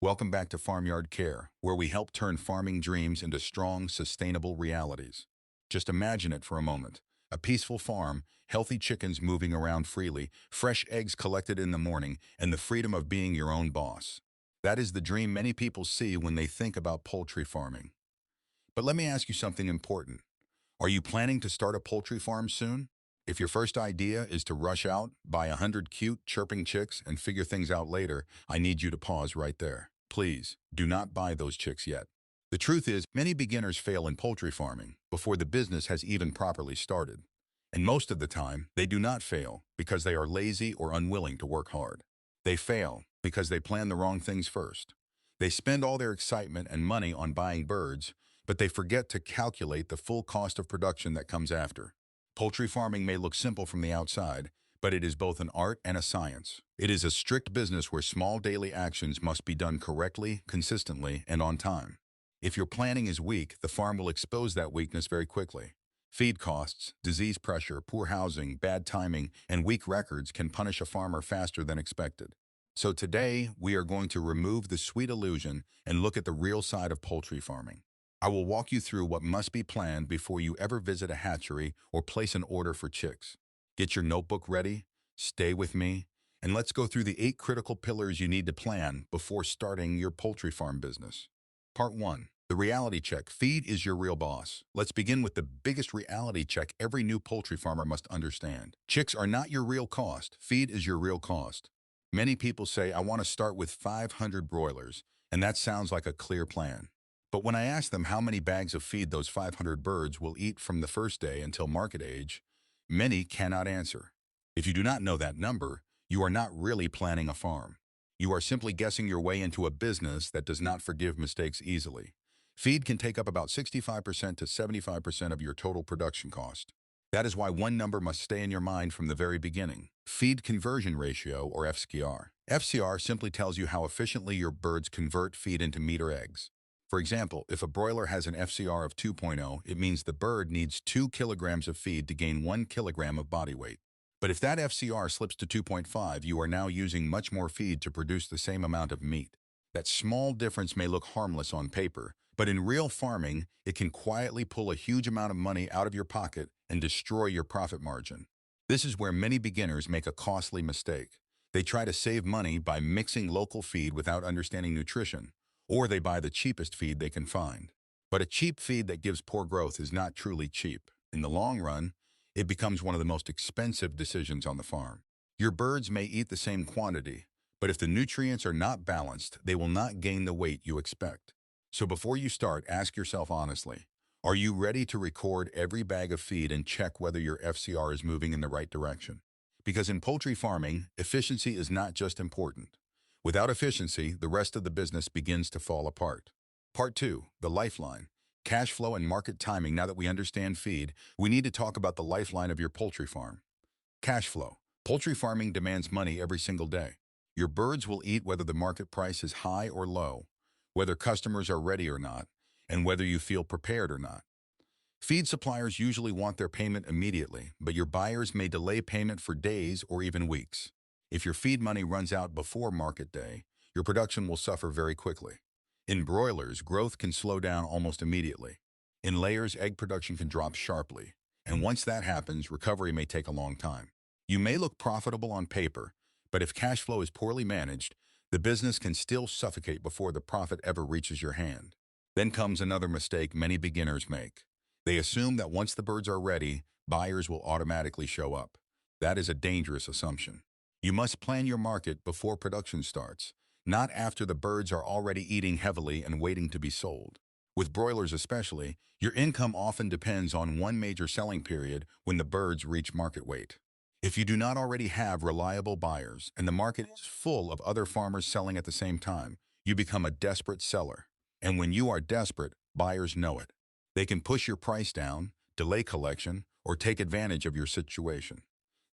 Welcome back to Farmyard Care, where we help turn farming dreams into strong, sustainable realities. Just imagine it for a moment. A peaceful farm, healthy chickens moving around freely, fresh eggs collected in the morning, and the freedom of being your own boss. That is the dream many people see when they think about poultry farming. But let me ask you something important. Are you planning to start a poultry farm soon? If your first idea is to rush out, buy 100 cute, chirping chicks, and figure things out later, I need you to pause right there. Please, do not buy those chicks yet. The truth is, many beginners fail in poultry farming before the business has even properly started. And most of the time, they do not fail because they are lazy or unwilling to work hard. They fail because they plan the wrong things first. They spend all their excitement and money on buying birds, but they forget to calculate the full cost of production that comes after. Poultry farming may look simple from the outside, but it is both an art and a science. It is a strict business where small daily actions must be done correctly, consistently, and on time. If your planning is weak, the farm will expose that weakness very quickly. Feed costs, disease pressure, poor housing, bad timing, and weak records can punish a farmer faster than expected. So today, we are going to remove the sweet illusion and look at the real side of poultry farming. I will walk you through what must be planned before you ever visit a hatchery or place an order for chicks. Get your notebook ready, stay with me, and let's go through the 8 critical pillars you need to plan before starting your poultry farm business. Part 1. The reality check. Feed is your real boss. Let's begin with the biggest reality check every new poultry farmer must understand. Chicks are not your real cost. Feed is your real cost. Many people say, I want to start with 500 broilers, and that sounds like a clear plan. But when I ask them how many bags of feed those 500 birds will eat from the first day until market age, many cannot answer. If you do not know that number, you are not really planning a farm. You are simply guessing your way into a business that does not forgive mistakes easily. Feed can take up about 65% to 75% of your total production cost. That is why one number must stay in your mind from the very beginning. Feed conversion ratio, or FCR. FCR simply tells you how efficiently your birds convert feed into meat or eggs. For example, if a broiler has an FCR of 2.0, it means the bird needs 2 kilograms of feed to gain 1 kilogram of body weight. But if that FCR slips to 2.5, you are now using much more feed to produce the same amount of meat. That small difference may look harmless on paper, but in real farming, it can quietly pull a huge amount of money out of your pocket and destroy your profit margin. This is where many beginners make a costly mistake. They try to save money by mixing local feed without understanding nutrition, or they buy the cheapest feed they can find. But a cheap feed that gives poor growth is not truly cheap. In the long run, it becomes one of the most expensive decisions on the farm. Your birds may eat the same quantity, but if the nutrients are not balanced, they will not gain the weight you expect. So before you start, ask yourself honestly, are you ready to record every bag of feed and check whether your FCR is moving in the right direction? Because in poultry farming, efficiency is not just important. Without efficiency, the rest of the business begins to fall apart. Part 2, the lifeline. Cash flow and market timing. Now that we understand feed, we need to talk about the lifeline of your poultry farm. Cash flow. Poultry farming demands money every single day. Your birds will eat whether the market price is high or low, whether customers are ready or not, and whether you feel prepared or not. Feed suppliers usually want their payment immediately, but your buyers may delay payment for days or even weeks. If your feed money runs out before market day, your production will suffer very quickly. In broilers, growth can slow down almost immediately. In layers, egg production can drop sharply, and once that happens, recovery may take a long time. You may look profitable on paper, but if cash flow is poorly managed, the business can still suffocate before the profit ever reaches your hand. Then comes another mistake many beginners make. They assume that once the birds are ready, buyers will automatically show up. That is a dangerous assumption. You must plan your market before production starts, not after the birds are already eating heavily and waiting to be sold. With broilers especially, your income often depends on one major selling period when the birds reach market weight. If you do not already have reliable buyers and the market is full of other farmers selling at the same time, you become a desperate seller. And when you are desperate, buyers know it. They can push your price down, delay collection, or take advantage of your situation.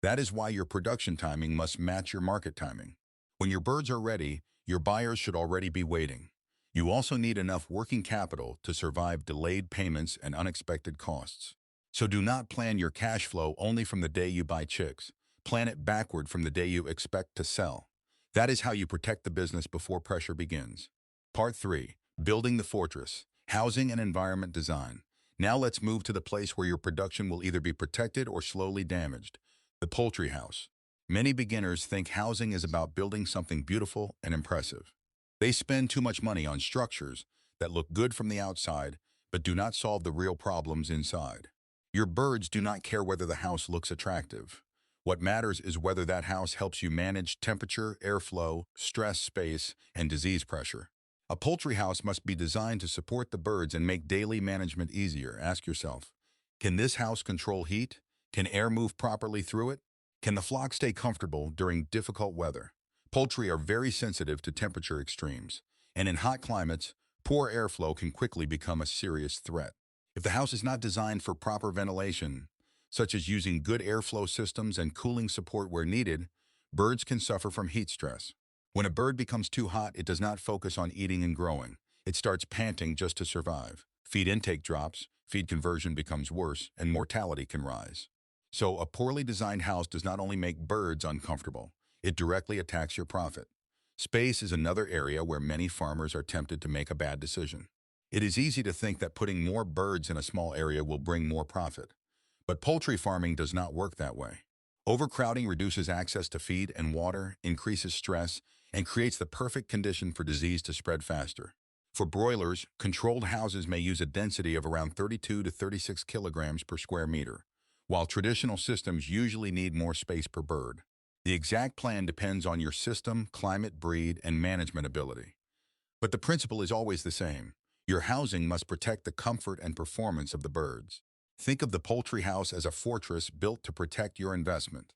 That is why your production timing must match your market timing. When your birds are ready, your buyers should already be waiting. You also need enough working capital to survive delayed payments and unexpected costs. So do not plan your cash flow only from the day you buy chicks. Plan it backward from the day you expect to sell. That is how you protect the business before pressure begins. Part 3. Building the Fortress. Housing and Environment Design. Now let's move to the place where your production will either be protected or slowly damaged. The poultry house. Many beginners think housing is about building something beautiful and impressive. They spend too much money on structures that look good from the outside, but do not solve the real problems inside. Your birds do not care whether the house looks attractive. What matters is whether that house helps you manage temperature, airflow, stress, space, and disease pressure. A poultry house must be designed to support the birds and make daily management easier. Ask yourself, can this house control heat? Can air move properly through it? Can the flock stay comfortable during difficult weather? Poultry are very sensitive to temperature extremes, and in hot climates, poor airflow can quickly become a serious threat. If the house is not designed for proper ventilation, such as using good airflow systems and cooling support where needed, birds can suffer from heat stress. When a bird becomes too hot, it does not focus on eating and growing. It starts panting just to survive. Feed intake drops, feed conversion becomes worse, and mortality can rise. So a poorly designed house does not only make birds uncomfortable, it directly attacks your profit. Space is another area where many farmers are tempted to make a bad decision. It is easy to think that putting more birds in a small area will bring more profit. But poultry farming does not work that way. Overcrowding reduces access to feed and water, increases stress, and creates the perfect condition for disease to spread faster. For broilers, controlled houses may use a density of around 32 to 36 kilograms per square meter, while traditional systems usually need more space per bird. The exact plan depends on your system, climate, breed, and management ability. But the principle is always the same. Your housing must protect the comfort and performance of the birds. Think of the poultry house as a fortress built to protect your investment.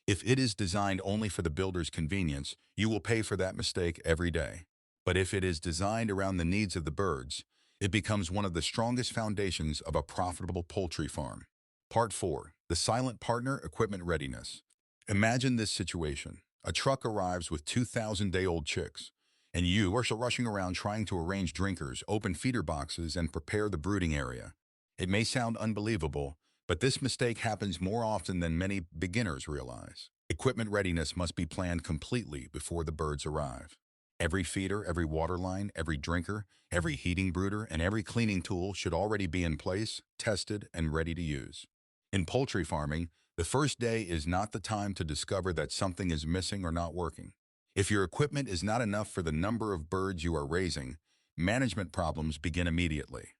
If it is designed only for the builder's convenience, you will pay for that mistake every day. But if it is designed around the needs of the birds, it becomes one of the strongest foundations of a profitable poultry farm. Part 4. The Silent Partner Equipment Readiness. Imagine this situation. A truck arrives with 2,000-day-old chicks, and you are rushing around trying to arrange drinkers, open feeder boxes, and prepare the brooding area. It may sound unbelievable, but this mistake happens more often than many beginners realize. Equipment readiness must be planned completely before the birds arrive. Every feeder, every water line, every drinker, every heating brooder, and every cleaning tool should already be in place, tested, and ready to use. In poultry farming, the first day is not the time to discover that something is missing or not working. If your equipment is not enough for the number of birds you are raising, management problems begin immediately.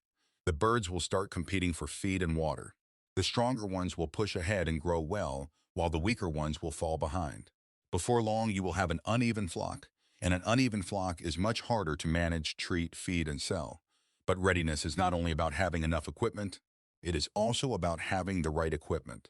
The birds will start competing for feed and water. The stronger ones will push ahead and grow well, while the weaker ones will fall behind. Before long, you will have an uneven flock, and an uneven flock is much harder to manage, treat, feed, and sell. But readiness is not only about having enough equipment, it is also about having the right equipment.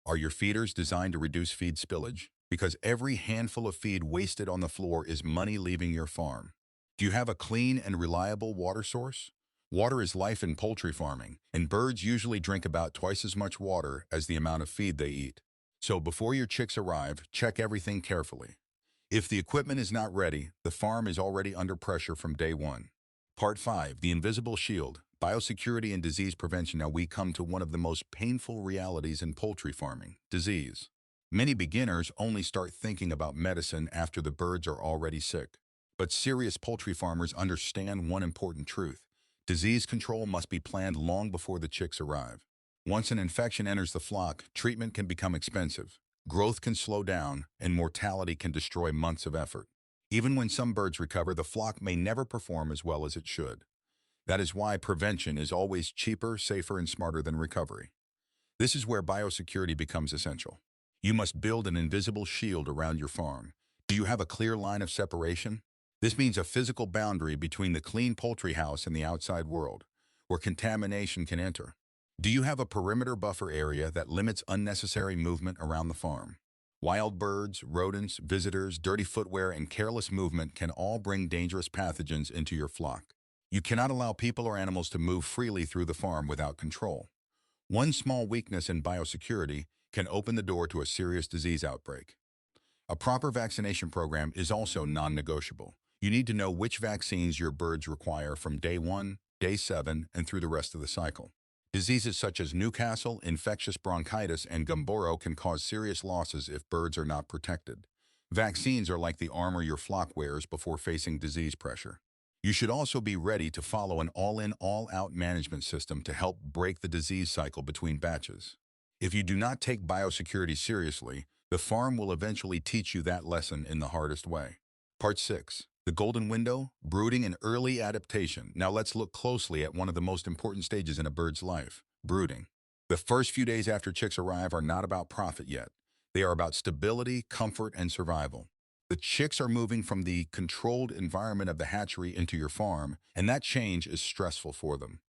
Are your feeders designed to reduce feed spillage? Because every handful of feed wasted on the floor is money leaving your farm. Do you have a clean and reliable water source? Water is life in poultry farming, and birds usually drink about twice as much water as the amount of feed they eat. So before your chicks arrive, check everything carefully. If the equipment is not ready, the farm is already under pressure from day one. Part 5. The Invisible Shield. Biosecurity and Disease Prevention. Now we come to one of the most painful realities in poultry farming: disease. Many beginners only start thinking about medicine after the birds are already sick. But serious poultry farmers understand one important truth. Disease control must be planned long before the chicks arrive. Once an infection enters the flock, treatment can become expensive. Growth can slow down, and mortality can destroy months of effort. Even when some birds recover, the flock may never perform as well as it should. That is why prevention is always cheaper, safer, and smarter than recovery. This is where biosecurity becomes essential. You must build an invisible shield around your farm. Do you have a clear line of separation? This means a physical boundary between the clean poultry house and the outside world, where contamination can enter. Do you have a perimeter buffer area that limits unnecessary movement around the farm? Wild birds, rodents, visitors, dirty footwear, and careless movement can all bring dangerous pathogens into your flock. You cannot allow people or animals to move freely through the farm without control. One small weakness in biosecurity can open the door to a serious disease outbreak. A proper vaccination program is also non-negotiable. You need to know which vaccines your birds require from day 1, day 7, and through the rest of the cycle. Diseases such as Newcastle, infectious bronchitis, and Gumboro can cause serious losses if birds are not protected. Vaccines are like the armor your flock wears before facing disease pressure. You should also be ready to follow an all-in, all-out management system to help break the disease cycle between batches. If you do not take biosecurity seriously, the farm will eventually teach you that lesson in the hardest way. Part 6. The Golden Window, Brooding and Early Adaptation. Now let's look closely at one of the most important stages in a bird's life, brooding. The first few days after chicks arrive are not about profit yet. They are about stability, comfort, and survival. The chicks are moving from the controlled environment of the hatchery into your farm, and that change is stressful for them.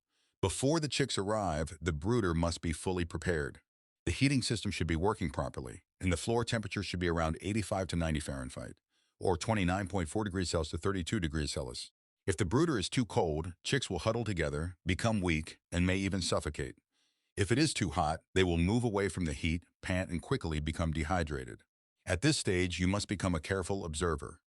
Before the chicks arrive, the brooder must be fully prepared. The heating system should be working properly, and the floor temperature should be around 85 to 90 Fahrenheit, or 29.4 degrees Celsius to 32 degrees Celsius. If the brooder is too cold, chicks will huddle together, become weak, and may even suffocate. If it is too hot, they will move away from the heat, pant, and quickly become dehydrated. At this stage, you must become a careful observer.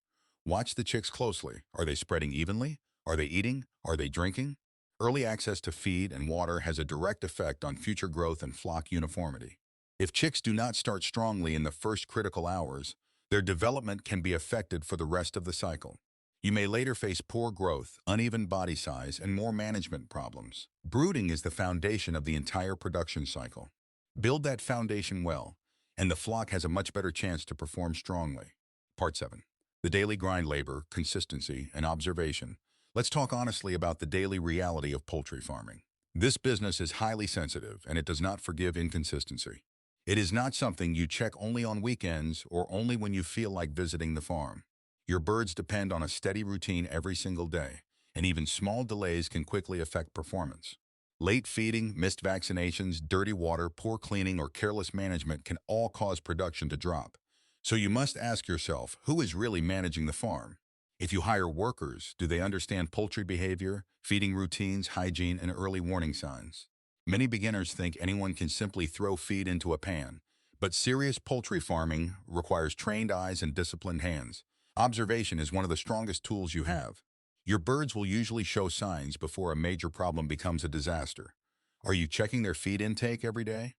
Watch the chicks closely. Are they spreading evenly? Are they eating? Are they drinking? Early access to feed and water has a direct effect on future growth and flock uniformity. If chicks do not start strongly in the first critical hours, their development can be affected for the rest of the cycle. You may later face poor growth, uneven body size, and more management problems. Brooding is the foundation of the entire production cycle. Build that foundation well, and the flock has a much better chance to perform strongly. Part 7. The daily grind, labor, consistency, and observation. Let's talk honestly about the daily reality of poultry farming. This business is highly sensitive, and it does not forgive inconsistency. It is not something you check only on weekends or only when you feel like visiting the farm. Your birds depend on a steady routine every single day, and even small delays can quickly affect performance. Late feeding, missed vaccinations, dirty water, poor cleaning, or careless management can all cause production to drop. So you must ask yourself, who is really managing the farm? If you hire workers, do they understand poultry behavior, feeding routines, hygiene, and early warning signs? Many beginners think anyone can simply throw feed into a pan, but serious poultry farming requires trained eyes and disciplined hands. Observation is one of the strongest tools you have. Your birds will usually show signs before a major problem becomes a disaster. Are you checking their feed intake every day?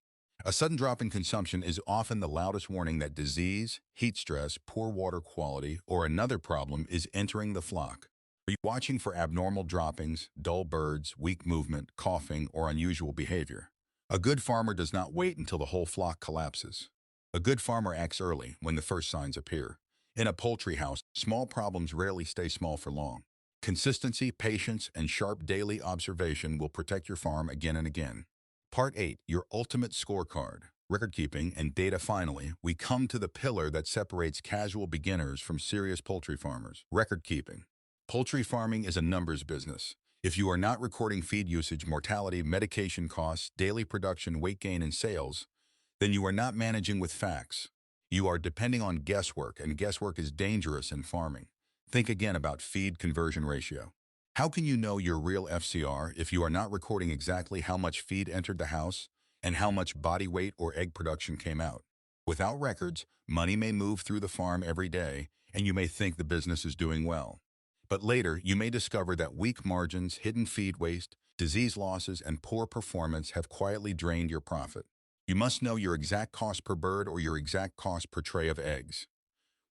A sudden drop in consumption is often the loudest warning that disease, heat stress, poor water quality, or another problem is entering the flock. Are you watching for abnormal droppings, dull birds, weak movement, coughing, or unusual behavior? A good farmer does not wait until the whole flock collapses. A good farmer acts early when the first signs appear. In a poultry house, small problems rarely stay small for long. Consistency, patience, and sharp daily observation will protect your farm again and again. Part 8. Your ultimate scorecard. Record keeping and data. Finally, we come to the pillar that separates casual beginners from serious poultry farmers. Record keeping. Poultry farming is a numbers business. If you are not recording feed usage, mortality, medication costs, daily production, weight gain, and sales, then you are not managing with facts. You are depending on guesswork, and guesswork is dangerous in farming. Think again about feed conversion ratio. How can you know your real FCR if you are not recording exactly how much feed entered the house and how much body weight or egg production came out? Without records, money may move through the farm every day, and you may think the business is doing well. But later, you may discover that weak margins, hidden feed waste, disease losses, and poor performance have quietly drained your profit. You must know your exact cost per bird or your exact cost per tray of eggs.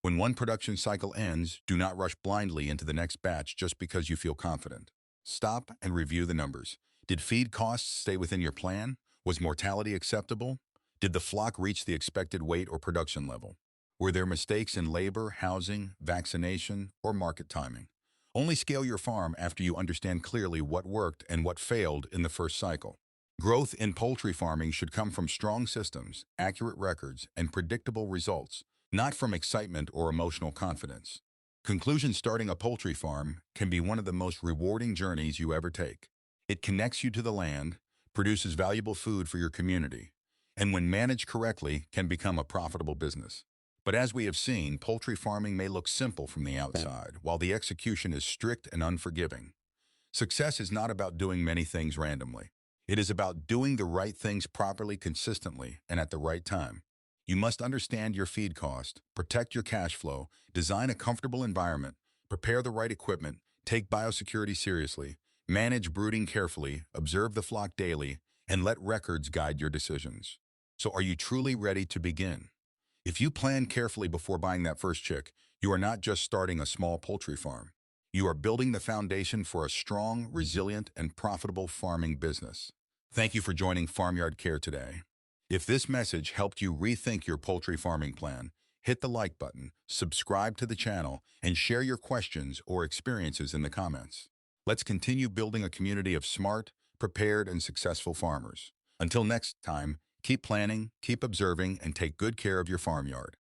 When one production cycle ends, do not rush blindly into the next batch just because you feel confident. Stop and review the numbers. Did feed costs stay within your plan? Was mortality acceptable? Did the flock reach the expected weight or production level? Were there mistakes in labor, housing, vaccination, or market timing? Only scale your farm after you understand clearly what worked and what failed in the first cycle. Growth in poultry farming should come from strong systems, accurate records, and predictable results, not from excitement or emotional confidence. Conclusion: starting a poultry farm can be one of the most rewarding journeys you ever take. It connects you to the land, produces valuable food for your community, and when managed correctly, can become a profitable business. But as we have seen, poultry farming may look simple from the outside, while the execution is strict and unforgiving. Success is not about doing many things randomly. It is about doing the right things properly, consistently, and at the right time. You must understand your feed cost, protect your cash flow, design a comfortable environment, prepare the right equipment, take biosecurity seriously, manage brooding carefully, observe the flock daily, and let records guide your decisions. So are you truly ready to begin? If you plan carefully before buying that first chick, you are not just starting a small poultry farm. You are building the foundation for a strong, resilient, and profitable farming business. Thank you for joining Farmyard Care today. If this message helped you rethink your poultry farming plan, hit the like button, subscribe to the channel, and share your questions or experiences in the comments. Let's continue building a community of smart, prepared, and successful farmers. Until next time, keep planning, keep observing, and take good care of your farmyard.